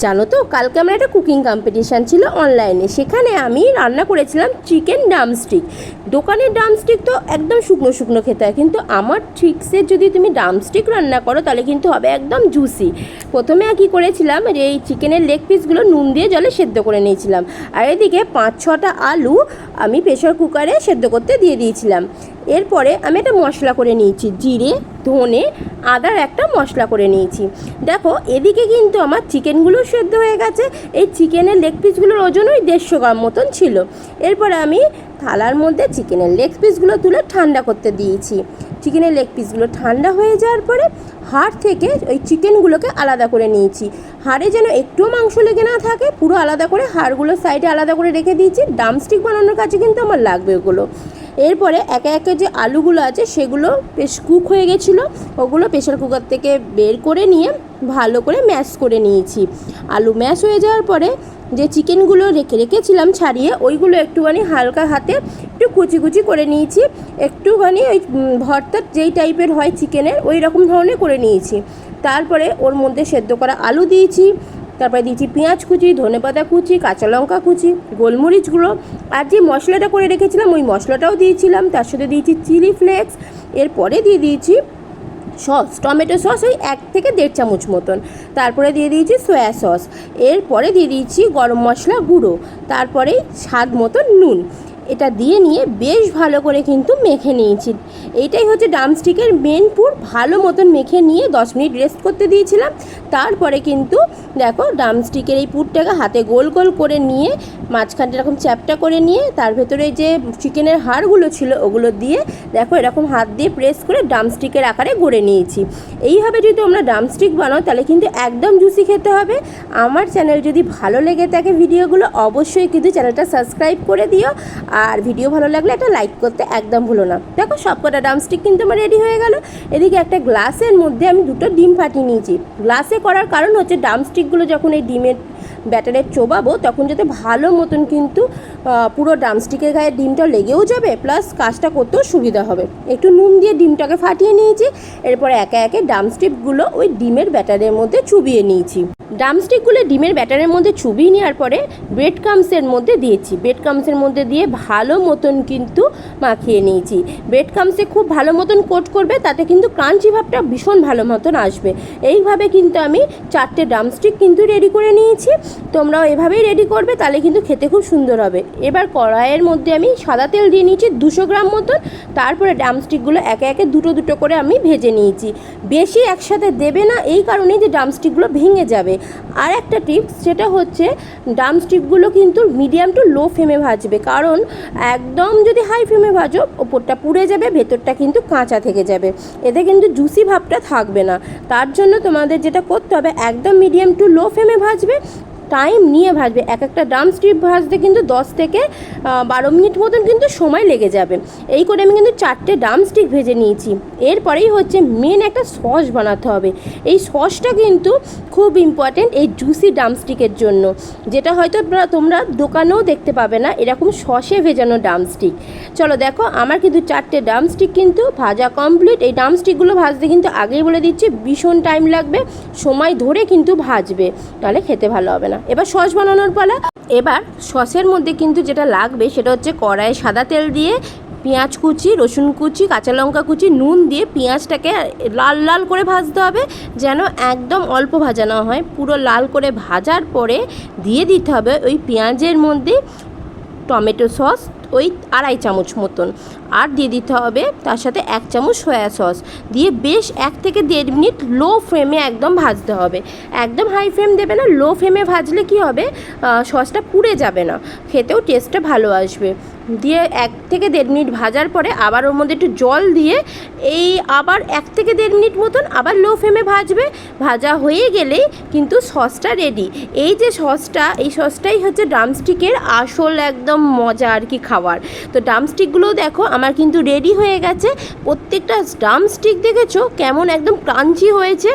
জানো তো, কালকে আমার একটা কুকিং কম্পিটিশান ছিল অনলাইনে। সেখানে আমি রান্না করেছিলাম চিকেন ড্রামস্টিক। দোকানের ড্রামস্টিক তো একদম শুকনো শুকনো খেতে হয়, কিন্তু আমার ট্রিক্সে যদি তুমি ড্রামস্টিক রান্না করো তাহলে কিন্তু হবে একদম জুসি। প্রথমে কী করেছিলাম, এই চিকেনের লেগ পিসগুলো নুন দিয়ে জলে সেদ্ধ করে নিয়েছিলাম, আর এদিকে 5-6টা আলু আমি প্রেশার কুকারে সেদ্ধ করতে দিয়ে দিয়েছিলাম। এরপরে আমি একটা মশলা করে নিয়েছি, জিরে, ধনে, আদার একটা মশলা করে নিয়েছি। দেখো এদিকে কিন্তু আমার চিকেনগুলো সেদ্ধ হয়ে গেছে। এই চিকেনের লেগ পিসগুলোর ওজন ওই 150 গ্রাম মতন ছিল। এরপরে আমি থালার মধ্যে চিকেনের লেগ পিসগুলো তুলে ঠান্ডা করতে দিয়েছি। চিকেনের লেগ পিসগুলো ঠান্ডা হয়ে যাওয়ার পরে হাড় থেকে ওই চিকেনগুলোকে আলাদা করে নিয়েছি। হাড়ে যেন একটুও মাংস লেগে না থাকে, পুরো আলাদা করে হাড়গুলো সাইডে আলাদা করে রেখে দিয়েছি। ড্রামস্টিক বানানোর কাছে কিন্তু আমার লাগবে ওগুলো। এরপরে একে একে যে আলুগুলো আছে সেগুলো বেশ কুক হয়ে গেছিলো, ওগুলো প্রেশার কুকার থেকে বের করে নিয়ে ভালো করে ম্যাশ করে নিয়েছি। আলু ম্যাশ হয়ে যাওয়ার পরে যে চিকেনগুলো রেখেছিলাম ছাড়িয়ে, ওইগুলো একটুখানি হালকা হাতে একটু কুচি কুচি করে নিয়েছি। একটুখানি ওই ভর্তার যেই টাইপের হয় চিকেনের, ওই রকম ধরনের করে নিয়েছি। তারপরে ওর মধ্যে সেদ্ধ করা আলু দিয়েছি, তারপরে দিয়েছি পেঁয়াজ কুচি, ধনেপাতা কুচি, কাঁচা লঙ্কা কুচি, গোলমরিচ গুঁড়ো, আর যে মশলাটা করে রেখেছিলাম ওই মশলাটাও দিয়েছিলাম। তার সাথে দিয়েছি চিলি ফ্লেক্স। এরপরে দিয়ে দিয়েছি সস, টমেটো সস ওই 1 থেকে 1.5 চামচ মতন। তারপরে দিয়ে দিয়েছি সয়া সস। এরপরে দিয়ে দিয়েছি গরম মশলা গুঁড়ো, তারপরে স্বাদ মতন নুন। এটা দিয়ে নিয়ে বেশ ভালো করে কিন্তু মেখে নিয়েছি। এইটাই হচ্ছে ড্রামস্টিকের মেন পুর। ভালো মতন মেখে নিয়ে 10 মিনিট রেস্ট করতে দিয়েছিলাম। তারপরে কিন্তু দেখো ড্রামস্টিকের এই পুরটাকে হাতে গোল গোল করে নিয়ে মাঝখানটা এরকম চ্যাপটা করে নিয়ে তার ভেতরে যে চিকেনের হাড়গুলো ছিল ওগুলো দিয়ে দেখো এরকম হাত দিয়ে প্রেস করে ড্রামস্টিকের আকারে গড়ে নিয়েছি। এইভাবে যদি তোমরা ড্রামস্টিক বানাও তাহলে কিন্তু একদম জুসি খেতে হবে। আমার চ্যানেল যদি ভালো লেগে থাকে ভিডিওগুলো, অবশ্যই কিন্তু চ্যানেলটা সাবস্ক্রাইব করে দিও, আর ভিডিও ভালো লাগলে একটা লাইক করতে একদম ভুলো না। দেখো সবকটা ড্রামস্টিক কিন্তু আমার রেডি হয়ে গেল। এদিকে একটা গ্লাসের মধ্যে আমি 2টো ডিম ফাটিয়ে নিয়েছি। গ্লাসে করার কারণ হচ্ছে ড্রামস্টিকগুলো যখন এই ডিমের ব্যাটারে চোবাবো তখন যাতে ভালো মতন কিন্তু পুরো ড্রামস্টিকের গায়ে ডিমটা লেগেও যাবে, প্লাস কাজটা করতেও সুবিধা হবে। একটু নুন দিয়ে ডিমটাকে ফাটিয়ে নিয়েছি। এরপরে একে একে ড্রামস্টিকগুলো ওই ডিমের ব্যাটারের মধ্যে চুবিয়ে নিয়েছি। ড্রামস্টিকগুলো ডিমের ব্যাটারের মধ্যে চুবিয়ে নেওয়ার পরে ব্রেড ক্রাম্বসের মধ্যে দিয়েছি। ব্রেড ক্রাম্বসের মধ্যে দিয়ে ভালো মতন কিন্তু মাখিয়ে নিয়েছি। ব্রেড ক্রাম্বসে খুব ভালো মতন কোট করবে, তাতে কিন্তু ক্রাঞ্চি ভাবটা ভীষণ ভালো মতন আসবে। এইভাবে কিন্তু আমি 4টে ড্রামস্টিক কিন্তু রেডি করে নিয়েছি। তোমরাও এভাবেই রেডি করবে, তাহলে কিন্তু খেতে খুব সুন্দর হবে। এবার কড়াইয়ের মধ্যে আমি সাদা তেল দিয়ে নিয়েছি 200 গ্রাম মতন। তারপরে ড্রামস্টিকগুলো একে একে দুটো দুটো করে আমি ভেজে নিয়েছি। বেশি একসাথে দেবে না, এই কারণেই যে ড্রামস্টিকগুলো ভেঙে যাবে। আর একটা টিপস, সেটা হচ্ছে ড্রামস্টিকগুলো কিন্তু মিডিয়াম টু লো ফ্লেমে ভাজবে, কারণ একদম যদি হাই ফ্লেমে ভাজো ওপরটা পুড়ে যাবে, ভেতরটা কিন্তু কাঁচা থেকে যাবে, এতে কিন্তু জুসি ভাবটা থাকবে না। তার জন্য তোমাদের যেটা করতে হবে, একদম মিডিয়াম টু লো ফ্লেমে ভাজবে, টাইম নিয়ে ভাজবে। এক একটা ড্রামস্টিক ভাজতে কিন্তু 10 থেকে 12 মিনিট মতন কিন্তু সময় লেগে যাবে। এই করে আমি কিন্তু 4টে ড্রামস্টিক ভেজে নিয়েছি। এরপরেই হচ্ছে মেন একটা সস বানাতে হবে। এই সসটা কিন্তু খুব ইম্পর্টেন্ট এই জুসি ড্রামস্টিকের জন্য, যেটা হয়তো তোমরা দোকানেও দেখতে পাবে না, এরকম সসে ভেজানো ড্রামস্টিক। চলো দেখো আমার কিন্তু 4টে ড্রামস্টিক কিন্তু ভাজা কমপ্লিট। এই ড্রামস্টিকগুলো ভাজতে কিন্তু আগেই বলে দিচ্ছি ভীষণ টাইম লাগবে, সময় ধরে কিন্তু ভাজবে, তাহলে খেতে ভালো হবে না। এবার সস বানানোর পালা। এবার সসের মধ্যে কিন্তু যেটা লাগবে সেটা হচ্ছে কড়াইয়ে সাদা তেল দিয়ে পেঁয়াজ কুচি, রসুন কুচি, কাঁচা লঙ্কা কুচি, নুন দিয়ে পেঁয়াজটাকে লাল লাল করে ভাজতে হবে, যেন একদম অল্প ভাজা না হয়। পুরো লাল করে ভাজার পরে দিয়ে দিতে হবে ওই পেঁয়াজের মধ্যে টমেটো সস ওই 2.5 চামচ মতন, আর দিয়ে দিতে হবে তার সাথে 1 চামচ সয়া সস দিয়ে বেশ 1 থেকে 1.5 মিনিট লো ফ্লেমে একদম ভাজতে হবে। একদম হাই ফ্লেম দেবে না, লো ফ্লেমে ভাজলে কি হবে, সসটা পুড়ে যাবে না, খেতেও টেস্টটা ভালো আসবে। দিয়ে 1 থেকে 1.5 মিনিট ভাজার পরে আবার ওর মধ্যে একটু জল দিয়ে এই আবার 1 থেকে 1.5 মিনিট মতন আবার লো ফ্লেমে ভাজবে। ভাজা হয়ে গেলেই কিন্তু সসটা রেডি। এই যে সসটা, এই সসটাই হচ্ছে ড্রামস্টিকের আসল একদম মজা আর কি খাওয়ার। তো ড্রামস্টিকগুলোও দেখো আমার কিন্তু রেডি হয়ে গেছে। প্রত্যেকটা ড্রামস্টিক দেখেছো কেমন একদম ক্রাঞ্চি হয়েছে,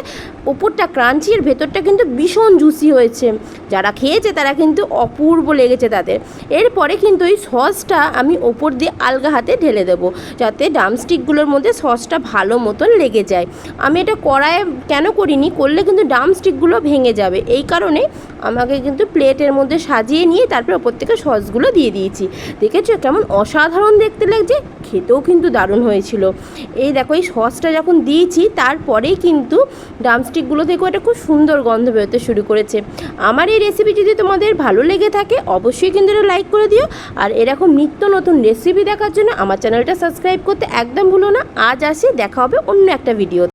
ওপরটা ক্রাঞ্চি আর ভেতরটা কিন্তু ভীষণ জুসি হয়েছে। যারা খেয়েছে তারা কিন্তু অপূর্ব লেগেছে তাদের। এরপরে কিন্তু এই সসটা আমি ওপর দিয়ে আলগা হাতে ঢেলে দেবো, যাতে ড্রামস্টিকগুলোর মধ্যে সসটা ভালো মতন লেগে যায়। আমি এটা কড়াইয়ে কেন করিনি, করলে কিন্তু ড্রামস্টিকগুলো ভেঙে যাবে, এই কারণে আমাকে কিন্তু প্লেটের মধ্যে সাজিয়ে নিয়ে তারপর ওপর থেকে সসগুলো দিয়ে দিয়েছি। দেখেছো কেমন অসাধারণ দেখতে লাগছে, খেতেও কিন্তু দারুণ হয়েছিল। এই দেখো এই সসটা যখন দিয়েছি তারপরেই কিন্তু ড্রামস্টিকগুলো থেকেও একটা খুব সুন্দর গন্ধ বেরোতে শুরু করেছে। আমার এই রেসিপি যদি তোমাদের ভালো লেগে থাকে অবশ্যই কিন্তু এটা লাইক করে দিও, আর এরকম নিত্য নতুন রেসিপি দেখার জন্য আমার চ্যানেলটা সাবস্ক্রাইব করতে একদম ভুলো না। আজ আসি, দেখা হবে অন্য একটা ভিডিও।